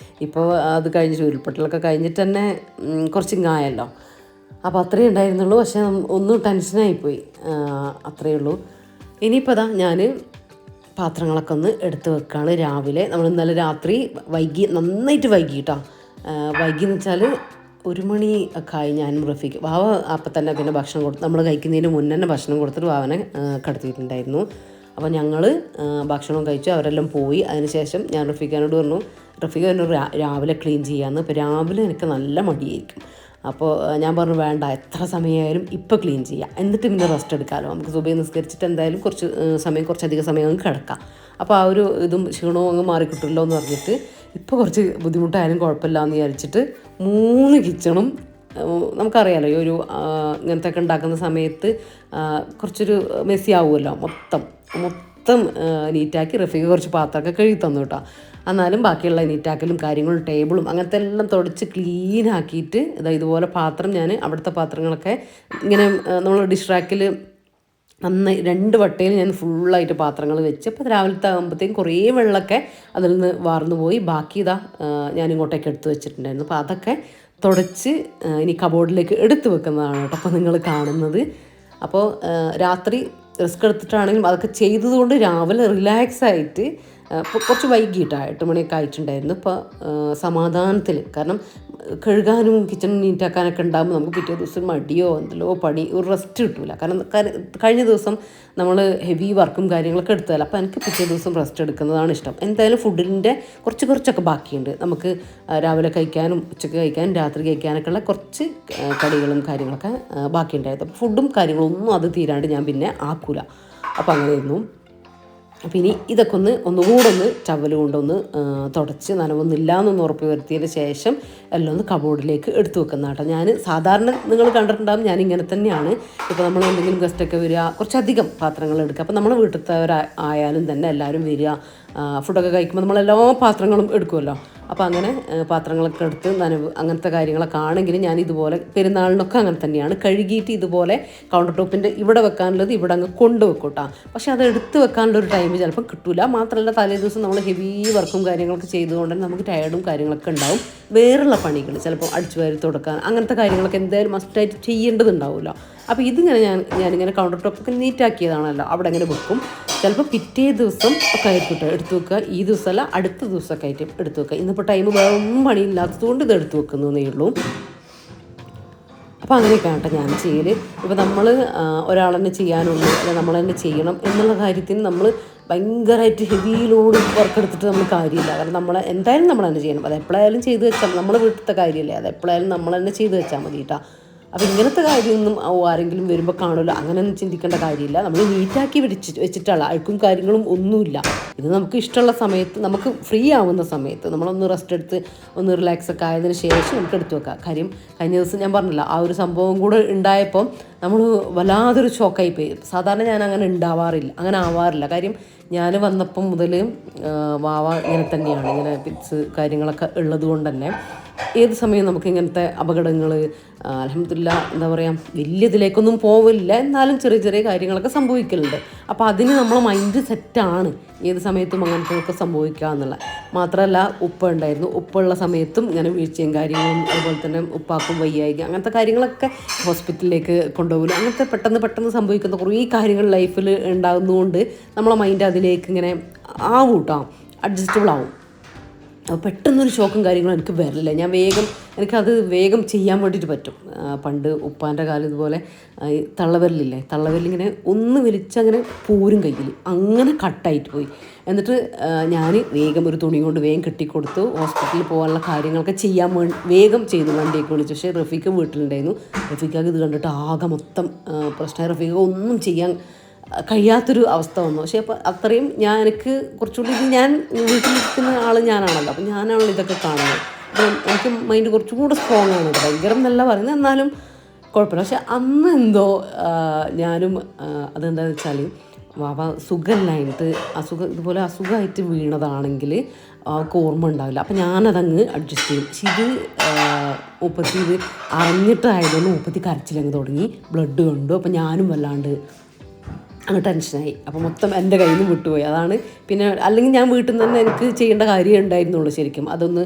ഇപ്പോൾ അത് കഴിഞ്ഞിട്ട് ഉരുൾപൊട്ടലൊക്കെ കഴിഞ്ഞിട്ട് തന്നെ കുറച്ച് ആയല്ലോ. അപ്പോൾ അത്രയേ ഉണ്ടായിരുന്നുള്ളൂ. പക്ഷേ ഒന്നും ടെൻഷനായിപ്പോയി, അത്രയേ ഉള്ളൂ. ഇനിയിപ്പോൾ അതാ ഞാൻ പാത്രങ്ങളൊക്കെ ഒന്ന് എടുത്ത് വെക്കുകയാണ്. രാവിലെ നമ്മൾ ഇന്നലെ രാത്രി നന്നായിട്ട് വൈകിട്ടോ. വൈകിയെന്ന് വെച്ചാൽ 1 മണി ഒക്കെ ആയി. ഞാനും റഫീഖ് വാവ അപ്പം തന്നെ പിന്നെ ഭക്ഷണം കൊടുത്തു, നമ്മൾ കഴിക്കുന്നതിന് മുന്നേ തന്നെ ഭക്ഷണം കൊടുത്തിട്ട് വാവനെ കിടത്തിയിട്ടുണ്ടായിരുന്നു. അപ്പോൾ ഞങ്ങൾ ഭക്ഷണം കഴിച്ചു, അവരെല്ലാം പോയി. അതിനുശേഷം ഞാൻ റഫീഖിനോട് പറഞ്ഞു, റഫീഖ് പറഞ്ഞു രാവിലെ ക്ലീൻ ചെയ്യാമെന്ന്. ഇപ്പോൾ രാവിലെ എനിക്ക് നല്ല മടിയായിരിക്കും. അപ്പോൾ ഞാൻ പറഞ്ഞു വേണ്ട, എത്ര സമയമായാലും ഇപ്പോൾ ക്ലീൻ ചെയ്യാം, എന്നിട്ട് പിന്നെ റെസ്റ്റ് എടുക്കാമല്ലോ, നമുക്ക് സുബഹി നിസ്കരിച്ചിട്ട് എന്തായാലും കുറച്ചധികം സമയം അങ്ങ് കിടക്കാം. അപ്പോൾ ആ ഒരു ക്ഷീണവും അങ്ങ് മാറിക്കിട്ടുമല്ലോ എന്ന് പറഞ്ഞിട്ട് ഇപ്പോൾ കുറച്ച് ബുദ്ധിമുട്ടായാലും കുഴപ്പമില്ല എന്ന് വിചാരിച്ചിട്ട് 3 കിച്ചണും നമുക്കറിയാമല്ലോ, ഈ ഒരു ഇങ്ങനത്തെ ഒക്കെ ഉണ്ടാക്കുന്ന സമയത്ത് കുറച്ചൊരു മെസ്സി ആവുമല്ലോ, മൊത്തം നീറ്റാക്കി റഫീഖ് കുറച്ച് പാത്രമൊക്കെ കഴുകി തന്നു കേട്ടോ. എന്നാലും ബാക്കിയുള്ള നീറ്റാക്കലും കാര്യങ്ങളും ടേബിളും അങ്ങനത്തെ എല്ലാം തുടച്ച് ക്ലീനാക്കിയിട്ട് ഇതുപോലെ പാത്രം ഞാൻ അവിടുത്തെ പാത്രങ്ങളൊക്കെ ഇങ്ങനെ നമ്മൾ ഡിഷ് റാക്കിൽ നന്നായി 2 വട്ടയിൽ ഞാൻ ഫുള്ളായിട്ട് പാത്രങ്ങൾ വെച്ച്. അപ്പോൾ രാവിലത്തെ ആകുമ്പോഴത്തേക്കും കുറേ വെള്ളമൊക്കെ അതിൽ നിന്ന് വാർന്നു പോയി. ബാക്കി ഞാൻ ഇങ്ങോട്ടേക്ക് എടുത്ത് വെച്ചിട്ടുണ്ടായിരുന്നു. അപ്പോൾ അതൊക്കെ തുടച്ച് ഇനി കബോർഡിലേക്ക് എടുത്ത് വെക്കുന്നതാണ് കേട്ടോ അപ്പോൾ നിങ്ങൾ കാണുന്നത്. അപ്പോൾ രാത്രി റിസ്ക് എടുത്തിട്ടാണെങ്കിലും അതൊക്കെ ചെയ്തതുകൊണ്ട് രാവിലെ റിലാക്സ് ആയിട്ട് ഇപ്പോൾ കുറച്ച് വൈകിട്ടാണ് 8 മണിയൊക്കെ ആയിട്ടുണ്ടായിരുന്നു. ഇപ്പോൾ സമാധാനത്തിൽ, കാരണം കഴുകാനും കിച്ചൺ നീറ്റാക്കാനൊക്കെ ഉണ്ടാകുമ്പോൾ നമുക്ക് പിറ്റേ ദിവസം മടിയോ എന്തെല്ലോ പണി ഒരു റെസ്റ്റ് കിട്ടില്ല. കാരണം കഴിഞ്ഞ ദിവസം നമ്മൾ ഹെവി വർക്കും കാര്യങ്ങളൊക്കെ എടുത്തതല്ല. അപ്പോൾ എനിക്ക് പിറ്റേ ദിവസം റെസ്റ്റ് എടുക്കുന്നതാണ് ഇഷ്ടം. എന്തായാലും ഫുഡിൻ്റെ കുറച്ചൊക്കെ ബാക്കിയുണ്ട്. നമുക്ക് രാവിലെ കഴിക്കാനും ഉച്ചയ്ക്ക് കഴിക്കാനും രാത്രി കഴിക്കാനൊക്കെ ഉള്ള കുറച്ച് കടികളും കാര്യങ്ങളൊക്കെ ബാക്കിയുണ്ടായിരുന്നു. ഫുഡും കാര്യങ്ങളൊന്നും അത് തീരാണ്ട് ഞാൻ പിന്നെ ആക്കൂല. അപ്പോൾ അങ്ങനെയായിരുന്നു. അപ്പോൾ ഇനി ഇതൊക്കെ ഒന്നുകൂടെ ടവൽ കൊണ്ടൊന്ന് തുടച്ച് നനവൊന്നുമില്ല എന്നൊന്ന് ഉറപ്പ് വരുത്തിയതിന് ശേഷം എല്ലാം ഒന്ന് കബോർഡിലേക്ക് എടുത്തു വെക്കുന്ന കേട്ടോ. ഞാൻ സാധാരണ നിങ്ങൾ കണ്ടിട്ടുണ്ടാകും ഞാൻ ഇങ്ങനെ തന്നെയാണ്. ഇപ്പോൾ നമ്മൾ എന്തെങ്കിലും ഗസ്റ്റൊക്കെ വരിക, കുറച്ചധികം പാത്രങ്ങൾ എടുക്കുക. അപ്പോൾ നമ്മൾ വീട്ടിലത്തവരായാലും തന്നെ എല്ലാവരും വരിക, ഫുഡൊക്കെ കഴിക്കുമ്പോൾ നമ്മളെല്ലാ പാത്രങ്ങളും എടുക്കുമല്ലോ. അപ്പോൾ അങ്ങനെ പാത്രങ്ങളൊക്കെ എടുത്ത് നനവ് അങ്ങനത്തെ കാര്യങ്ങളൊക്കെ ആണെങ്കിൽ ഞാൻ ഇതുപോലെ പെരുന്നാളിനൊക്കെ അങ്ങനെ തന്നെയാണ് കഴുകിയിട്ട് ഇതുപോലെ കൗണ്ടർ ടോപ്പിൻ്റെ ഇവിടെ വെക്കാനുള്ളത് ഇവിടെ അങ്ങ് കൊണ്ടുവെക്കും കേട്ടോ. പക്ഷേ അത് എടുത്ത് വെക്കാനുള്ളൊരു ടൈം ചിലപ്പോൾ കിട്ടില്ല. മാത്രമല്ല തലേ ദിവസം നമ്മൾ ഹെവി വർക്കും കാര്യങ്ങളൊക്കെ ചെയ്തുകൊണ്ട് തന്നെ നമുക്ക് ടയർഡും കാര്യങ്ങളൊക്കെ ഉണ്ടാവും. വേറുള്ള പണികൾ ചിലപ്പോൾ അടിച്ചു വാരി തുടക്കാൻ അങ്ങനത്തെ കാര്യങ്ങളൊക്കെ എന്തായാലും മസ്റ്റായിട്ട് ചെയ്യേണ്ടതുണ്ടാവുമല്ലോ. അപ്പോൾ ഇതിങ്ങനെ ഞാനിങ്ങനെ കൗണ്ടർ ടോപ്പൊക്കെ നീറ്റാക്കിയതാണല്ലോ, അവിടെ അങ്ങനെ വെക്കും. ചിലപ്പോൾ പിറ്റേ ദിവസം ഒക്കെ ആയിട്ട് എടുത്തു വെക്കുക. ഈ ദിവസമല്ല അടുത്ത ദിവസമൊക്കെ ആയിട്ട് എടുത്തു വെക്കുക. ഇന്നിപ്പോൾ ടൈം വേറെ ഒന്നും പണിയില്ലാത്തതുകൊണ്ട് ഇത് എടുത്തു വെക്കുന്നതേ ഉള്ളൂ. അപ്പോൾ അങ്ങനെയൊക്കെയാണ് കേട്ടോ ഞാൻ ചെയ്യൽ. ഇപ്പോൾ നമ്മൾ ഒരാൾ തന്നെ ചെയ്യാനുള്ളൂ അല്ലെങ്കിൽ നമ്മൾ തന്നെ ചെയ്യണം എന്നുള്ള കാര്യത്തിന് നമ്മൾ ഭയങ്കരമായിട്ട് ഹെവി ലോഡ് വർക്ക് എടുത്തിട്ട് നമ്മൾ കാര്യമില്ല. കാരണം എന്തായാലും നമ്മൾ തന്നെ ചെയ്യണം. അത് എപ്പോഴായാലും ചെയ്ത് വെച്ചാൽ നമ്മളെ വീട്ടിലത്തെ കാര്യമല്ലേ, അത് എപ്പോഴായാലും നമ്മൾ തന്നെ ചെയ്ത് വെച്ചാൽ മതി കേട്ടോ. അപ്പോൾ ഇങ്ങനത്തെ കാര്യമൊന്നും ആരെങ്കിലും വരുമ്പോൾ കാണുമല്ലോ, അങ്ങനെയൊന്നും ചിന്തിക്കേണ്ട കാര്യമില്ല. നമ്മൾ നീറ്റാക്കി വെച്ചിട്ടുള്ള അഴുക്കും കാര്യങ്ങളും ഒന്നുമില്ല. ഇത് നമുക്ക് ഇഷ്ടമുള്ള സമയത്ത്, നമുക്ക് ഫ്രീ ആവുന്ന സമയത്ത് നമ്മളൊന്ന് റെസ്റ്റ് എടുത്ത് ഒന്ന് റിലാക്സ് ഒക്കെ ആയതിനു ശേഷം നമുക്ക് എടുത്തു വെക്കാം. കാര്യം കഴിഞ്ഞ ദിവസം ഞാൻ പറഞ്ഞില്ല, ആ ഒരു സംഭവം കൂടെ ഉണ്ടായപ്പോൾ നമ്മൾ വല്ലാതൊരു ഷോക്കായി പോയി. സാധാരണ ഞാൻ അങ്ങനെ ആവാറില്ല. കാര്യം ഞാൻ വന്നപ്പം മുതൽ വാവ ഇങ്ങനെ തന്നെയാണ്, ഇങ്ങനെ പിറ്റ്സ് കാര്യങ്ങളൊക്കെ ഉള്ളത് കൊണ്ട് തന്നെ ഏത് സമയം നമുക്ക് ഇങ്ങനത്തെ അപകടങ്ങൾ അൽഹംദുലില്ലാ എന്താ പറയുക വലിയതിലേക്കൊന്നും പോവില്ല, എന്നാലും ചെറിയ ചെറിയ കാര്യങ്ങളൊക്കെ സംഭവിക്കലുണ്ട്. അപ്പോൾ അതിന് നമ്മളെ മൈൻഡ് സെറ്റാണ് ഏത് സമയത്തും അങ്ങനത്തെ സംഭവിക്കുക എന്നുള്ളത്. മാത്രമല്ല ഉപ്പ ഉപ്പുള്ള സമയത്തും ഇങ്ങനെ വീഴ്ചയും കാര്യങ്ങളും, അതുപോലെ തന്നെ ഉപ്പാക്കും വയ്യായി അങ്ങനത്തെ കാര്യങ്ങളൊക്കെ ഹോസ്പിറ്റലിലേക്ക് കൊണ്ടുപോകില്ല. അങ്ങനത്തെ പെട്ടെന്ന് സംഭവിക്കുന്ന കുറേ കാര്യങ്ങൾ ലൈഫിൽ ഉണ്ടാകുന്നതുകൊണ്ട് നമ്മളെ മൈൻഡ് അതിലേക്ക് ഇങ്ങനെ ആവും കേട്ടോ, അഡ്ജസ്റ്റബിൾ ആവും. അപ്പോൾ പെട്ടെന്നൊരു ഷോക്കും കാര്യങ്ങളും എനിക്ക് വരില്ല. എനിക്കത് വേഗം ചെയ്യാൻ വേണ്ടിയിട്ട് പറ്റും. പണ്ട് ഉപ്പാൻ്റെ കാലം ഇതുപോലെ തള്ളവിരലിങ്ങനെ ഒന്ന് വലിച്ചങ്ങനെ പോരും കയ്യിൽ, അങ്ങനെ കട്ടായിട്ട് പോയി. എന്നിട്ട് ഞാൻ വേഗം ഒരു തുണി കൊണ്ട് വേഗം കെട്ടിക്കൊടുത്തു. ഹോസ്പിറ്റലിൽ പോകാനുള്ള കാര്യങ്ങളൊക്കെ ചെയ്യാൻ വേഗം ചെയ്തു, വണ്ടിയൊക്കെ വിളിച്ചു. പക്ഷേ റഫീഖ് വീട്ടിലുണ്ടായിരുന്നു. റഫീഖാക്ക് ഇത് കണ്ടിട്ട് ആകെ മൊത്തം പ്രശ്നമായി. റഫീഖ് ഒന്നും ചെയ്യാൻ കഴിയാത്തൊരു അവസ്ഥ വന്നു. പക്ഷേ അപ്പോൾ അത്രയും എനിക്ക് കുറച്ചുകൂടി ഞാൻ വീട്ടിലിരിക്കുന്ന ഞാനാണല്ലോ, അപ്പോൾ ഞാനാണല്ലോ ഇതൊക്കെ കാണുന്നത്. അപ്പം എനിക്ക് മൈൻഡ് കുറച്ചുകൂടെ സ്ട്രോങ് ആണ്. ഭയങ്കരം എന്നല്ല പറയുന്നത്, എന്നാലും കുഴപ്പമില്ല. പക്ഷെ അന്ന് എന്തോ ഞാനും അതെന്താണെന്ന് വെച്ചാൽ വാവ സുഖമില്ലായിട്ട് ഇതുപോലെ അസുഖമായിട്ട് വീണതാണെങ്കിൽ അവൾക്ക് ഓർമ്മ ഉണ്ടാവില്ല. അപ്പം ഞാനതങ്ങ് അഡ്ജസ്റ്റ് ചെയ്യും. പക്ഷെ ഇത് ഇത് അറിഞ്ഞിട്ടായതുകൊണ്ട് മുപ്പത്തി കരച്ചിലങ്ങ് തുടങ്ങി, ബ്ലഡ് കണ്ടു. അപ്പം ഞാനും വല്ലാണ്ട് അങ്ങ് ടെൻഷനായി. അപ്പോൾ മൊത്തം എൻ്റെ കയ്യിൽ നിന്ന് വിട്ടുപോയി. അതാണ് പിന്നെ, അല്ലെങ്കിൽ ഞാൻ വീട്ടിൽ നിന്ന് തന്നെ എനിക്ക് ചെയ്യേണ്ട കാര്യം ഉണ്ടായിരുന്നുള്ളൂ. ശരിക്കും അതൊന്ന്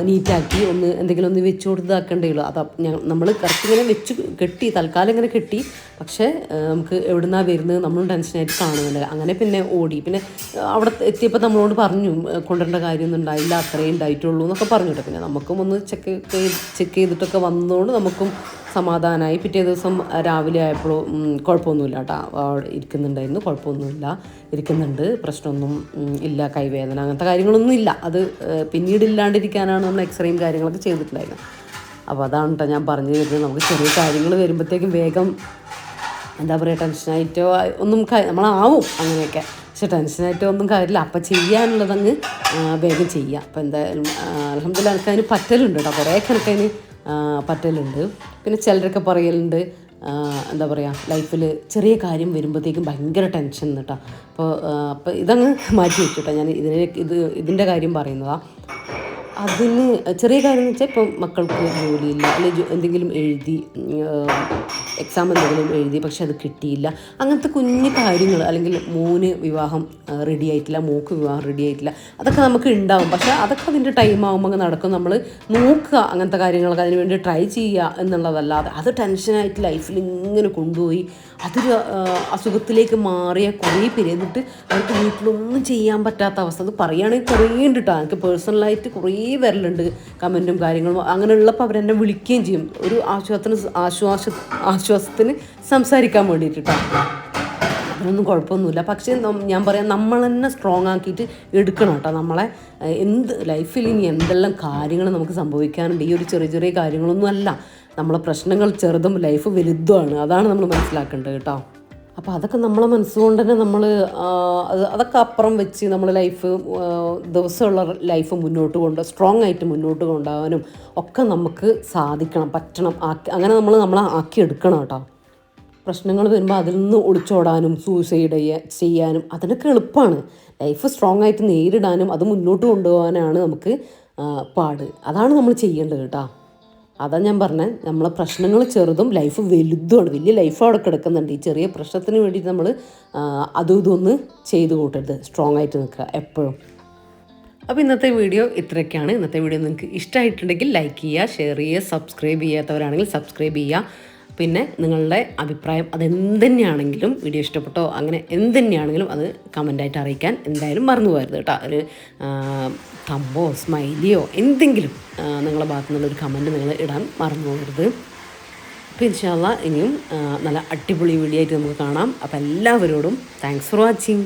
നീറ്റാക്കി എന്തെങ്കിലും ഒന്ന് വെച്ച് കൊടുത്താക്കേണ്ടേ ഉള്ളൂ. അത് നമ്മൾ കറക്റ്റ് ഇങ്ങനെ തൽക്കാലം ഇങ്ങനെ കെട്ടി. പക്ഷേ നമുക്ക് എവിടുന്നാണ് വരുന്നത് നമ്മളും ടെൻഷനായിട്ട് കാണുന്നില്ല. അങ്ങനെ പിന്നെ ഓടി. പിന്നെ അവിടെ എത്തിയപ്പോൾ നമ്മളോട് പറഞ്ഞു കൊണ്ടുവരേണ്ട കാര്യമൊന്നും ഉണ്ടായില്ല, അത്രയും ഉണ്ടായിട്ടുള്ളൂ എന്നൊക്കെ പറഞ്ഞിട്ട് പിന്നെ നമുക്കും ഒന്ന് ചെക്ക് ചെയ്തിട്ടൊക്കെ വന്നതുകൊണ്ട് നമുക്കും സമാധാനമായി. പിറ്റേ ദിവസം രാവിലെ ആയപ്പോൾ കുഴപ്പമൊന്നുമില്ല കേട്ടോ, ഇരിക്കുന്നുണ്ടായിരുന്നു, ഇരിക്കുന്നുണ്ട്, പ്രശ്നമൊന്നും ഇല്ല, കൈവേദന അങ്ങനത്തെ കാര്യങ്ങളൊന്നും ഇല്ല. അത് പിന്നീട് ഇല്ലാണ്ടിരിക്കാനാണ് നമ്മൾ എക്സ്റേയും കാര്യങ്ങളൊക്കെ ചെയ്തിട്ടുണ്ടായിരുന്നത്. അപ്പോൾ അതാണ് കേട്ടോ ഞാൻ പറഞ്ഞു തരുന്നത്. നമുക്ക് ചെറിയ കാര്യങ്ങൾ വരുമ്പോഴത്തേക്കും വേഗം എന്താ പറയുക, ടെൻഷനായിട്ടോ ഒന്നും നമ്മളാവും അങ്ങനെയൊക്കെ. പക്ഷെ ടെൻഷനായിട്ടോ ഒന്നും കാര്യമില്ല. അപ്പം ചെയ്യാനുള്ളതങ്ങ് വേഗം ചെയ്യുക. അപ്പോൾ എന്തായാലും അൽഹംദുലില്ലാ എനിക്കതിന് പറ്റലുണ്ട് കേട്ടോ, കുറേയൊക്കെ എനിക്കതിന് പറ്റലുണ്ട്. പിന്നെ ചിലരൊക്കെ പറയലുണ്ട് എന്താ പറയുക, ലൈഫിൽ ചെറിയ കാര്യം വരുമ്പോഴത്തേക്കും ഭയങ്കര ടെൻഷൻ കേട്ടോ. അപ്പോൾ ഇതങ്ങ് മാറ്റി വെച്ചു കേട്ടോ. ഞാൻ ഇതിൻ്റെ കാര്യം പറയുന്നതാണ്. അതിന് ചെറിയ കാര്യം എന്ന് വെച്ചാൽ ഇപ്പം മക്കൾക്ക് ജോലിയില്ല, അല്ലെങ്കിൽ എന്തെങ്കിലും എഴുതി, എക്സാം എന്തെങ്കിലും എഴുതി പക്ഷെ അത് കിട്ടിയില്ല, അങ്ങനത്തെ കുഞ്ഞു കാര്യങ്ങൾ, അല്ലെങ്കിൽ മോന് വിവാഹം റെഡി ആയിട്ടില്ല, മോക്ക് വിവാഹം റെഡി ആയിട്ടില്ല, അതൊക്കെ നമുക്ക് ഉണ്ടാവും. പക്ഷേ അതൊക്കെ അതിൻ്റെ ടൈം ആകുമ്പോൾ നടക്കും. നമ്മൾ നോക്കുക, അങ്ങനത്തെ കാര്യങ്ങളൊക്കെ അതിന് വേണ്ടി ട്രൈ ചെയ്യുക എന്നുള്ളതല്ലാതെ അത് ടെൻഷനായിട്ട് ലൈഫിൽ ഇങ്ങനെ കൊണ്ടുപോയി അതൊരു അസുഖത്തിലേക്ക് മാറിയ കുറേ പേര്, എന്നിട്ട് അവർക്ക് വീട്ടിലൊന്നും ചെയ്യാൻ പറ്റാത്ത അവസ്ഥ. അത് പറയുകയാണെങ്കിൽ കുറേ ഉണ്ട് കേട്ടോ. എനിക്ക് പേഴ്സണലായിട്ട് കുറേ വരലുണ്ട് കമൻറ്റും കാര്യങ്ങളും. അങ്ങനെയുള്ളപ്പോൾ അവരെന്നെ വിളിക്കുകയും ചെയ്യും ഒരു ആശ്വാസത്തിന് സംസാരിക്കാൻ വേണ്ടിയിട്ട് കേട്ടോ. അതിനൊന്നും കുഴപ്പമൊന്നുമില്ല. പക്ഷേ ഞാൻ പറയാം, നമ്മൾ തന്നെ സ്ട്രോങ് ആക്കിയിട്ട് എടുക്കണം കേട്ടോ. നമ്മളെ ലൈഫിൽ ഇനി എന്തെല്ലാം കാര്യങ്ങൾ നമുക്ക് സംഭവിക്കാനുണ്ട്. ഈ ഒരു ചെറിയ ചെറിയ കാര്യങ്ങളൊന്നും അല്ല. നമ്മളെ പ്രശ്നങ്ങൾ ചെറുതും ലൈഫ് വലുതുമാണ്. അതാണ് നമ്മൾ മനസ്സിലാക്കേണ്ടത് കേട്ടോ. അപ്പോൾ അതൊക്കെ നമ്മളെ മനസ്സുകൊണ്ട് തന്നെ നമ്മൾ അതൊക്കെ അപ്പുറം വെച്ച് നമ്മൾ ലൈഫ് ദിവസമുള്ള ലൈഫ് സ്ട്രോങ് ആയിട്ട് മുന്നോട്ട് കൊണ്ടുപോകാനും ഒക്കെ നമുക്ക് സാധിക്കണം, പറ്റണം. അങ്ങനെ നമ്മളെ ആക്കിയെടുക്കണം കേട്ടോ. പ്രശ്നങ്ങൾ വരുമ്പോൾ അതിൽ നിന്ന് ഒളിച്ചോടാനും സൂസൈഡ് ചെയ്യാനും അതിനൊക്കെ എളുപ്പമാണ്. ലൈഫ് സ്ട്രോങ് ആയിട്ട് നേരിടാനും അത് മുന്നോട്ട് കൊണ്ടുപോകാനാണ് നമുക്ക് പാട്. അതാണ് നമ്മൾ ചെയ്യേണ്ടത് കേട്ടോ. അതാണ് ഞാൻ പറഞ്ഞത്, നമ്മളെ പ്രശ്നങ്ങൾ ചെറുതും ലൈഫ് വലുതുമാണ്. വലിയ ലൈഫ് അവിടെ കിടക്കുന്നുണ്ട്. ഈ ചെറിയ പ്രശ്നത്തിന് വേണ്ടിയിട്ട് നമ്മൾ അതും ഇതൊന്ന് ചെയ്ത് കൂട്ടരുത്. സ്ട്രോങ് ആയിട്ട് നിൽക്കുക എപ്പോഴും. അപ്പോൾ ഇന്നത്തെ വീഡിയോ ഇത്രയൊക്കെയാണ്. ഇന്നത്തെ വീഡിയോ നിങ്ങൾക്ക് ഇഷ്ടമായിട്ടുണ്ടെങ്കിൽ ലൈക്ക് ചെയ്യുക, ഷെയർ ചെയ്യുക, സബ്സ്ക്രൈബ് ചെയ്യാത്തവരാണെങ്കിൽ സബ്സ്ക്രൈബ് ചെയ്യുക. പിന്നെ നിങ്ങളുടെ അഭിപ്രായം അതെന്തുതന്നെയാണെങ്കിലും, വീഡിയോ ഇഷ്ടപ്പെട്ടോ അങ്ങനെ എന്തുതന്നെയാണെങ്കിലും അത് കമൻ്റായിട്ട് അറിയിക്കാൻ എന്തായാലും മറന്നു പോകരുത് കേട്ടോ. ഒരു തമ്പോ സ്മൈലിയോ എന്തെങ്കിലും നിങ്ങളുടെ ഭാഗത്തു നിന്നുള്ളൊരു കമൻറ്റ് നിങ്ങൾ ഇടാൻ മറന്നു പോകരുത്. അപ്പോൾ ഇൻഷാ അല്ലാഹ് ഇനിയും നല്ല അടിപൊളി വീഡിയോ ആയിട്ട് നമുക്ക് കാണാം. അപ്പോൾ എല്ലാവരോടും താങ്ക്സ് ഫോർ വാച്ചിങ്.